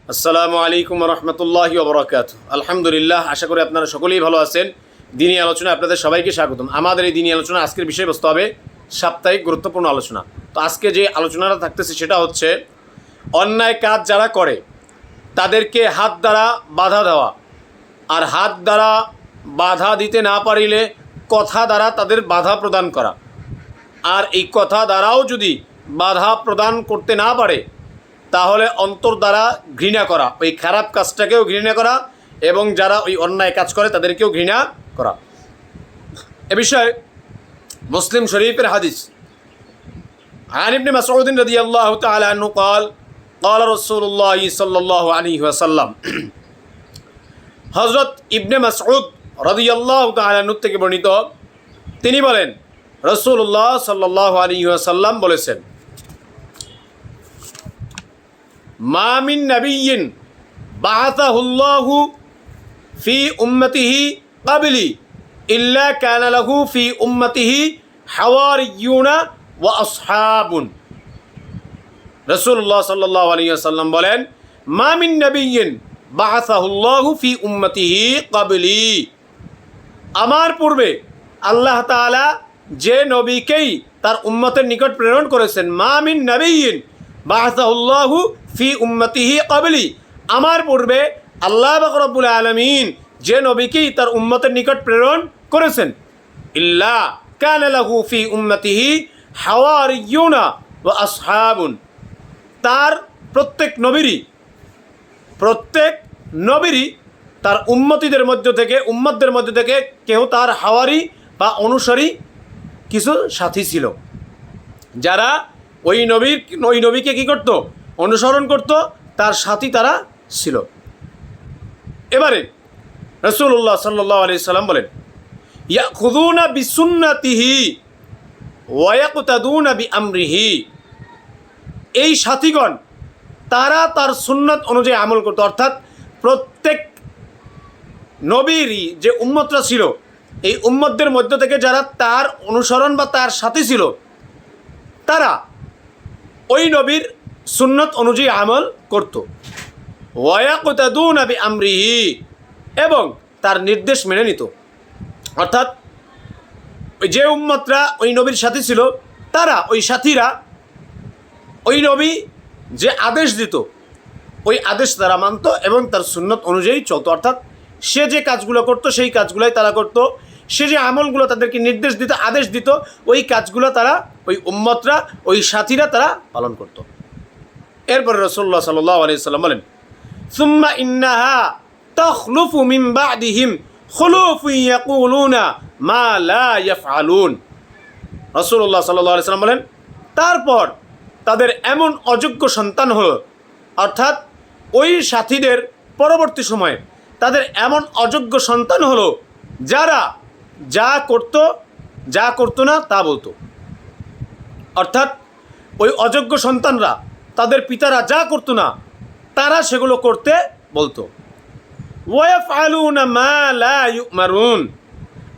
আসসালামু আলাইকুম রহমতুল্লাহি ওবরাকাতুহু। আলহামদুলিল্লাহ, আশা করি আপনারা সকলেই ভালো আছেন। দিনী আলোচনা আপনাদের সবাইকে স্বাগতম। আমাদের এই দিনী আলোচনা আজকের বিষয়বস্তু হবে সাপ্তাহিক গুরুত্বপূর্ণ আলোচনা। তো আজকে যে আলোচনাটা থাকতেছে সেটা হচ্ছে অন্যায় কাজ যারা করে তাদেরকে হাত দ্বারা বাধা দেওয়া, আর হাত দ্বারা বাধা দিতে না পারিলে কথা দ্বারা তাদের বাধা প্রদান করা, আর এই কথা দ্বারাও যদি বাধা প্রদান করতে না পারে তাহলে অন্তর দ্বারা ঘৃণা করা, ওই খারাপ কাজটাকেও ঘৃণা করা এবং যারা ওই অন্যায় কাজ করে তাদেরকেও ঘৃণা করা। এ বিষয়ে মুসলিম শরীফের হাদিস আন ইবনে মাসউদ রাদিয়াল্লাহু তাআলা আনহু قال قال رسول الله صلى الله عليه وسلم। হযরত ইবনে মাসউদ রাদিয়াল্লাহু তাআলা আনহু থেকে বর্ণিত, তিনি বলেন রাসূলুল্লাহ সাল্লাল্লাহু আলাইহি ওয়াসাল্লাম বলেছেন, মা মিন নাবিয়্যিন বাআসাহুল্লাহু ফি উম্মতিহি ক্বাবলি ইল্লা কানা লাহু ফি উম্মতিহি হাওয়ারিয়ুনা ওয়া আসহাবুন। রাসূলুল্লাহ সাল্লাল্লাহু আলাইহি ওয়াসাল্লাম বলেন, মা মিন নাবিয়্যিন বাআসাহুল্লাহু ফি উম্মতিহি ক্বাবলি, আমার পূর্বে আল্লাহ তাআলা যে নবীকেই তার উম্মতের নিকট প্রেরণ করেছেন, মা মিন নাবিয়্যিন বাআসাহুল্লাহু ফি উম্মতিহি ক্বাবলি, আমার পূর্বে আল্লাহ পাক রব্বুল আলামিন যে নবীকেই তার উম্মতের নিকট প্রেরণ করেছেন, ইল্লা কানা লাহু ফি উম্মতিহি হাওয়ারিয়ুনা ওয়া আসহাবুন, তার প্রত্যেক নবীরই তার উম্মতদের মধ্য থেকে কেউ তার হাওয়ারি বা অনুসারী কিছু সাথী ছিল, যারা ওই নবীকে কী করত, অনুসরণ করত, তার সাথী তারা ছিল। এবারে রাসূলুল্লাহ সাল্লাল্লাহু আলাইহি সাল্লাম বলেন, ইয়াখুযুনা বিসুন্নাতিহি ওয়া ইয়াকতাদুনা বিআমরিহি, এই সাথীগণ তারা তার সুন্নাত অনুযায়ী আমল করত, অর্থাৎ প্রত্যেক নবীরই যে উম্মতরা ছিল এই উম্মতদের মধ্য থেকে যারা তার অনুসরণ বা তার সাথী ছিল তারা ওই নবীর সুন্নত অনুযায়ী আমল করত। ওয়া ইয়াকতাদুনা বিআমরিহি, এবং তার নির্দেশ মেনে নিত। অর্থাৎ যে উম্মতরা ওই নবীর সাথী ছিল তারা, ওই সাথীরা ওই নবী যে আদেশ দিত ওই আদেশ তারা মানত এবং তার সুন্নত অনুযায়ী চলত। অর্থাৎ সে যে কাজগুলো করতো সেই কাজগুলোই তারা করত, সে যে আমলগুলো তাদেরকে নির্দেশ দিত, আদেশ দিত, ওই কাজগুলো তারা, ওই উম্মতরা, ওই সাথীরা তারা পালন করত। এরপরে রাসূলুল্লাহ সাল্লাল্লাহু আলাইহি সাল্লাম বলেন, সুম্মা ইন্নাহা তাখলুফু মিন বা'দিহিম খুলুফুন ইয়াকুলুনা মা লা ইয়াফআলুন। রাসূলুল্লাহ সাল্লাল্লাহু আলাইহি সাল্লাম বলেন, তারপর তাদের এমন অযোগ্য সন্তান হলো, অর্থাৎ ওই সাথীদের পরবর্তী সময়ে তাদের এমন অযোগ্য সন্তান হলো যারা যা করতো না তা বলতো। অর্থাৎ ওই অযোগ্য সন্তানরা তাদের পিতারা যা করতো না তারা সেগুলো করতে বলতো। ওয়া ইয়াফআলুনা মা লা ইউমারুন,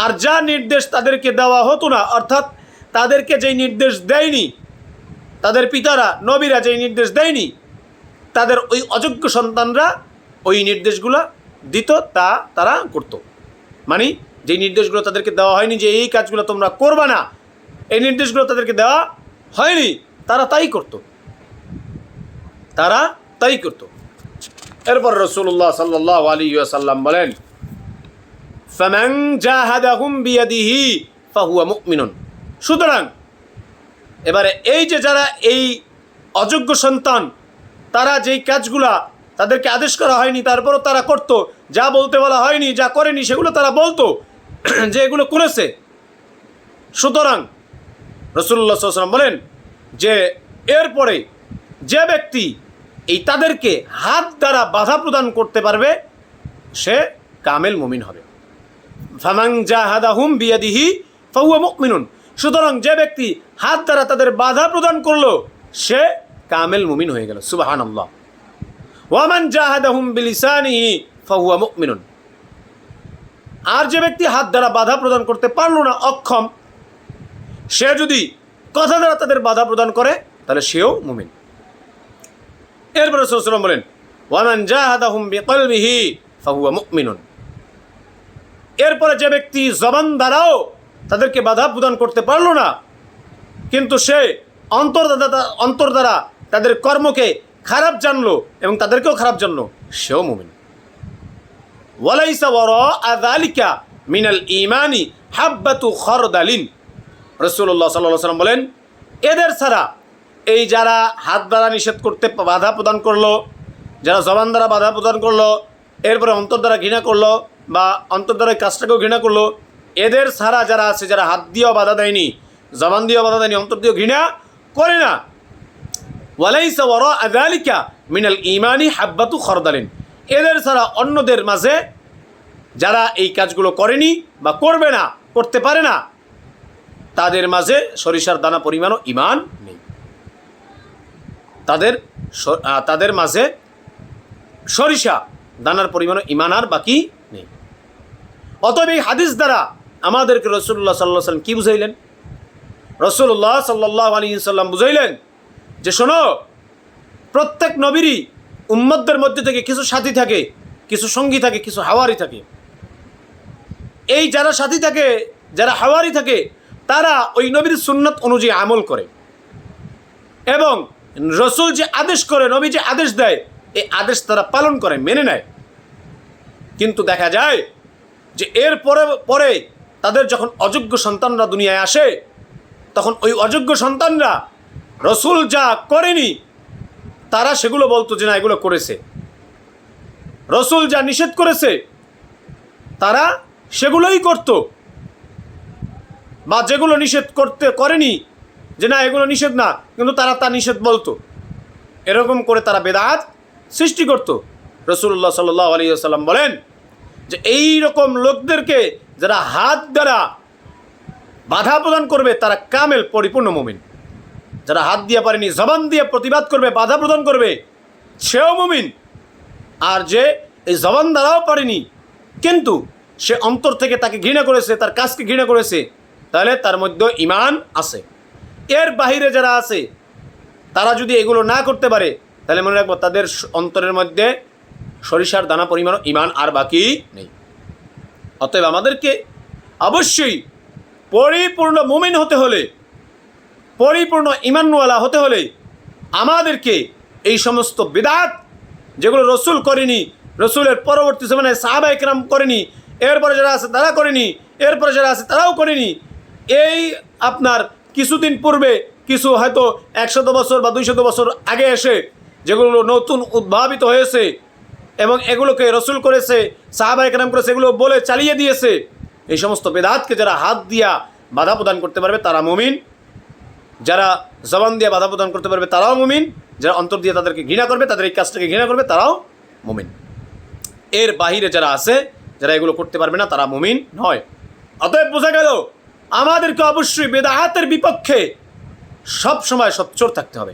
আর যা নির্দেশ তাদেরকে দেওয়া হতো না, অর্থাৎ তাদেরকে যেই নির্দেশ দেয়নি, তাদের পিতারা নবীরা যেই নির্দেশ দেয়নি, তাদের ওই অযোগ্য সন্তানরা ওই নির্দেশগুলো দিত, তা তারা করত। মানে যেই নির্দেশগুলো তাদেরকে দেওয়া হয়নি যে এই কাজগুলো তোমরা করবা না, এই নির্দেশগুলো তাদেরকে দেওয়া হয়নি, তারা তাই করত। এরপর রাসূলুল্লাহ সাল্লাল্লাহু আলাইহি ওয়াসাল্লাম বলেন, ফামান জাহাদাহুম বিয়াদিহি ফাহুয়া মুমিনুন। সুতরাং এবারে এই যে যারা এই অযোগ্য সন্তান, তারা যেই কাজগুলা তাদেরকে আদেশ করা হয়নি তারপরও তারা করত, যা বলতে বলা হয়নি, যা করেনি সেগুলো তারা বলতো যে এগুলো করেছে। সুতরাং রাসূলুল্লাহ সাল্লাল্লাহু আলাইহি ওয়াসাল্লাম বলেন যে এরপরে যে ব্যক্তি এই তাদেরকে হাত দ্বারা বাধা প্রদান করতে পারবে সে কামেল মুমিন হবে। ফামান জাহাদাহুম বিয়াদিহি ফাহুয়া মুমিনুন। সুতরাং যে ব্যক্তি হাত দ্বারা তাদের বাধা প্রদান করলো সে কামেল মুমিন হয়ে গেল। সুবহানাল্লাহ। ওয়া মান জাহাদাহুম বিলিসানিহি ফাহুয়া মুমিনুন। আর যে ব্যক্তি হাত দ্বারা বাধা প্রদান করতে পারলো না, অক্ষম, সে যদি কথা দ্বারা তাদের বাধা প্রদান করে তাহলে সেও মুমিন। এরপরে রাসূলুল্লাহ বলেন, ওয়ামান জাহাদাহুম বিকলবিহি ফাহুয়া মুমিনুন। এরপরে যে ব্যক্তি জবান দ্বারাও তাদেরকে বাধা প্রদান করতে পারলো না, কিন্তু সে অন্তর দ্বারা তাদের কর্মকে খারাপ জানলো এবং তাদেরকেও খারাপ জানলো, সেও মুমিন। ওয়ালাইসা ওয়ারাআ যালিকা মিনাল ঈমানি হাব্বাতু খারদালিন। রাসূলুল্লাহ সাল্লাল্লাহু আলাইহি ওয়াসাল্লাম বলেন, এদের ছাড়া, এই যারা হাত দ্বারা নিষেধ করতে বাধা প্রদান করলো, যারা জবান দ্বারা বাধা প্রদান করলো, এরপরে অন্তর দ্বারা ঘৃণা করলো বা অন্তর দ্বারা কাজটাকেও ঘৃণা করলো, এদের ছাড়া যারা আছে, যারা হাত দিয়েও বাধা দেয়নি, জবান দিয়েও বাধা দেয়নি, অন্তর দিয়েও ঘৃণা করে না, ওয়ালাইসা ওয়ারাআ যালিকা মিনাল ঈমানি হাব্বাতু খারদালিন, এদের ছাড়া অন্যদের মাঝে যারা এই কাজগুলো করেনি বা করবে না, করতে পারে না, তাদের মাঝে সরিষার দানা পরিমাণও ঈমান নেই। তাদের মাঝে সরিষা দানার পরিমাণও ঈমান আর বাকি নেই। অতএব এই হাদিস দ্বারা আমাদেরকে রাসূলুল্লাহ সাল্লাল্লাহু আলাইহি ওয়াসাল্লাম কি বুঝাইলেন? রাসূলুল্লাহ সাল্লাল্লাহু আলাইহি ওয়াসাল্লাম বুঝাইলেন যে শোনো, প্রত্যেক নবীরই উম্মতদের মধ্যে থেকে কিছু সাথী থাকে, কিছু সঙ্গী থাকে, কিছু হাওয়ারি থাকে। এই যারা সাথী থাকে, যারা হাওয়ারি থাকে, তারা ওই নবীর সুন্নাত অনুযায়ী আমল করে এবং রসুল যে আদেশ করে, নবী যে আদেশ দেয়, এই আদেশ তারা পালন করে, মেনে নেয়। কিন্তু দেখা যায় যে এর পরে তাদের যখন অযোগ্য সন্তানরা দুনিয়ায় আসে, তখন ওই অযোগ্য সন্তানরা রসুল যা করেনি তারা সেগুলো বলতো যে না, এগুলো করেছে। রসুল যা নিষেধ করেছে তারা সেগুলোই করত, বা যেগুলো নিষেধ করেনি যে না এগুলো নিষেধ না, কিন্তু তারা তা নিষেধ বলতো। এরকম করে তারা বেদাত সৃষ্টি করত। রাসূলুল্লাহ সাল্লাল্লাহু আলাইহি ওয়াসাল্লাম বলেন যে এই রকম লোকদেরকে যারা হাত দ্বারা বাধা প্রদান করবে তারা কামেল পরিপূর্ণ মুমিন। যারা হাত দিয়ে পারেনি, জবান দিয়ে প্রতিবাদ করবে, বাধা প্রদান করবে, সেও মুমিন। আর যে এই জবান দ্বারাও পারেনি কিন্তু সে অন্তর থেকে তাকে ঘৃণা করেছে, তার কাজকে ঘৃণা করেছে, তাহলে তার মধ্যে ঈমান আছে। এর বাহিরে যারা আছে তারা যদি এগুলো না করতে পারে, তাহলে মনে রাখবো তাদের অন্তরের মধ্যে সরিষার দানা পরিমাণ ঈমান আর বাকি নেই। অতএব আমাদেরকে অবশ্যই পরিপূর্ণ মুমিন হতে হলে, পরিপূর্ণ ঈমানওয়ালা হতে হলে আমাদেরকে এই সমস্ত বিদআত যেগুলো রসুল করেনি, রসুলের পরবর্তী সময়ে সাহাবায়ে কেরাম করেনি, এরপরে যারা আছে তারা করেনি, এরপরে যারা আছে তারাও করেনি, এই আপনার কিছুদিন পূর্বে কিছু হয়তো 100 বছর বা 200 বছর আগে এসে যেগুলো নতুন উদ্ভাবিত হয়েছে এবং এগুলোকে রসুল করেছে, সাহাবায়ে কেরাম করেছে, এগুলো বলে চালিয়ে দিয়েছে, এই সমস্ত বেদাতকে যারা হাত দিয়া বাধা প্রদান করতে পারবে তারা মুমিন, যারা জবান দিয়ে বাধা প্রদান করতে পারবে তারাও মুমিন, যারা অন্তর দিয়ে তাদেরকে ঘৃণা করবে, তাদের এই কাজটাকে ঘৃণা করবে, তারাও মুমিন। এর বাহিরে যারা আছে, যারা এগুলো করতে পারবে না, তারা মুমিন নয়। অতএব বোঝা গেল আমাদেরকে অবশ্যই বেদাতের বিপক্ষে সব সময় সোচ্চার থাকতে হবে,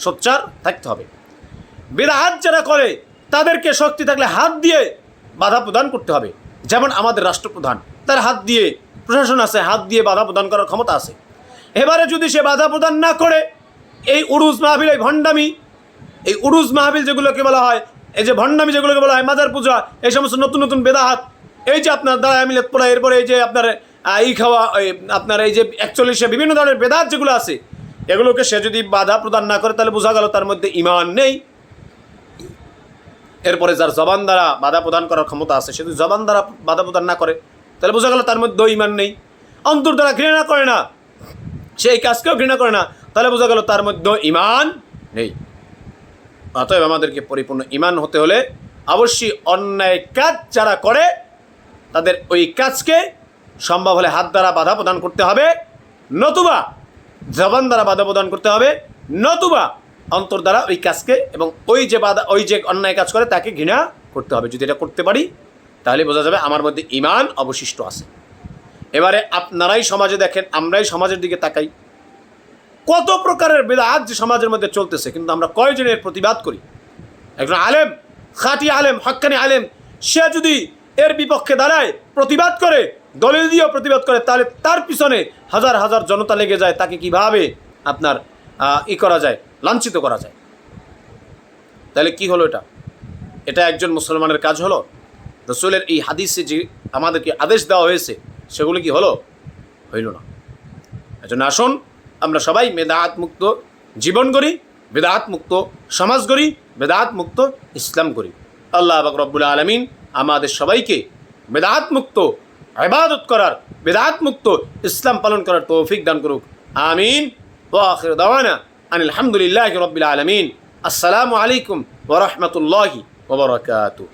সোচ্চার থাকতে হবে। বেদাত যারা করে তাদেরকে শক্তি থাকলে হাত দিয়ে বাধা প্রদান করতে হবে। যেমন আমাদের রাষ্ট্রপ্রধান, তার হাত দিয়ে প্রশাসন আছে, হাত দিয়ে বাধা প্রদান করার ক্ষমতা আছে। এবারে যদি সে বাধা প্রদান না করে, এই উরুজ মাহফিল, এই ভণ্ডামি, এই উরুজ মাহফিল যেগুলোকে বলা হয়, এই যে ভণ্ডামি যেগুলোকে বলা হয়, মাজার পূজা, এই সমস্ত নতুন নতুন বেদাত, এই যে আপনার দাঁড়ায় মিলাদ পড়া, এরপরে এই যে আপনার খাওয়া, আপনার এই যে 41 বিভিন্ন ধরনের বেদাত যেগুলো আছে, এগুলোকে সে যদি বাধা প্রদান না করে, তাহলে বোঝা গেল তার মধ্যে ঈমান নেই। এরপরে যার জবান দ্বারা বাধা প্রদান করার ক্ষমতা আছে, সে যদি জবান দ্বারা বাধা প্রদান না করে, তাহলে বোঝা গেল তার মধ্যেও ঈমান নেই। অন্তর দ্বারা ঘৃণা করে না, সে এই কাজকেও ঘৃণা করে না, তাহলে বোঝা গেল তার মধ্যেও ঈমান নেই। অতএব আমাদেরকে পরিপূর্ণ ঈমান হতে হলে অবশ্যই অন্যায় কাজ যারা করে তাদের ওই কাজকে সম্ভব হলে হাত দ্বারা বাধা প্রদান করতে হবে, নতুবা জবান দ্বারা বাধা প্রদান করতে হবে, নতুবা অন্তর দ্বারা ওই কাজকে এবং ওই যে অন্যায় কাজ করে তাকে ঘৃণা করতে হবে। যদি এটা করতে পারি তাহলে বোঝা যাবে আমার মধ্যে ঈমান অবশিষ্ট আছে। এবারে আপনারাই সমাজে দেখেন, আমরাই সমাজের দিকে তাকাই, কত প্রকারের বেদাত যে সমাজের মধ্যে চলতেছে, কিন্তু আমরা কয়জনের প্রতিবাদ করি? একজন আলেম, খাঁটি আলেম, হক্কানি আলেম, সে যদি এর বিপক্ষে দাঁড়ায়, প্রতিবাদ করে, দলিল দিয়েও প্রতিবাদ করে, তাহলে তার পিছনে হাজার হাজার জনতা লেগে যায়, তাকে কিভাবে আপনার করা যায়, লাঞ্ছিত করা যায়। তাহলে কি হলো এটা? এটা একজন মুসলমানের কাজ হলো? রাসূলের এই হাদিসে যে আমাদেরকে আদেশ দেওয়া হয়েছে সেগুলো কি হলো? হইল না। এজন্য আসুন আমরা সবাই বেদাত মুক্ত জীবন করি, বেদাত মুক্ত সমাজ করি, বেদাত মুক্ত ইসলাম করি। আল্লাহ পাক রব্বুল আলামিন আমাদের সবাইকে বেদাত মুক্ত ইবাদত করার, বেদাত মুক্ত ইসলাম পালন করার তৌফিক দান করুক। আমিন। ওয়া আখিরু দাওয়ানা আনিল হামদুলিল্লাহি রাব্বিল আলামিন। আসসালামু আলাইকুম ওয়া রাহমাতুল্লাহি ওয়া বারাকাতুহু।